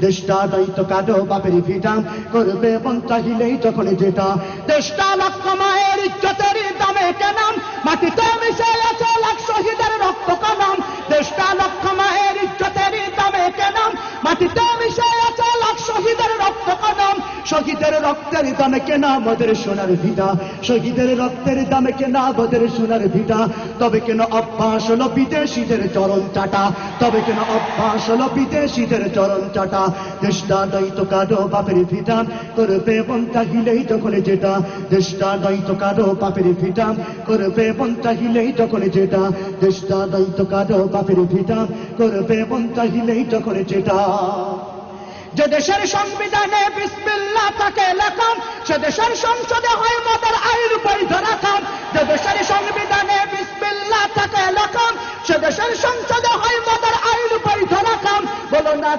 দেশটা নয়তো কাটো বাপের ভিটা, করবে মন চাহিলেই যখন যেটা। দেশটা লক্ষ মায়ের ইজ্জতের দামে কেনাম, মাটিতে মিশে আছে লাখ শহীদের রক্ত কলম। দেশটা লক্ষ মায়ের ইজ্জতের দামে কেনাম, মাটিতে মিশে আছে লাখ শহীদের রক্ত কলম। শহীদের রক্তের দামে কেনা আমাদের সোনার ভিটা, শহীদের রক্তের দামে কেনা আমাদের সোনার ভিটা। তবে কেন অভ্যাস হলো বিদেশিদের চরণ চাটা, তবে কেন অভ্যাস হলো বিদেশিদের চরণ চাটা। দেশটা নয়তো কাটো বাপের ভিটা, করবে মন চাহিলেই যখন যেটা। দেশটা নয়তো কাটো বাপের ভিটা, করবে মন চাহিলেই যখন যেটা। দেশটা নয়তো কাটো বাপের ভিটা, করবে মন চাহিলেই যখন যেটা। যে দেশের সংবিধানে বিসমিল্লাহ থাকে লেখা, সে দেশের সংসদে হয় মদের আইন বৈধ রাখা। যে দেশের সংবিধানে বিসমিল্লাহ থাকে লেখা, সে দেশের সংসদে হয় মদের আইন বৈধ রাখা। বলো না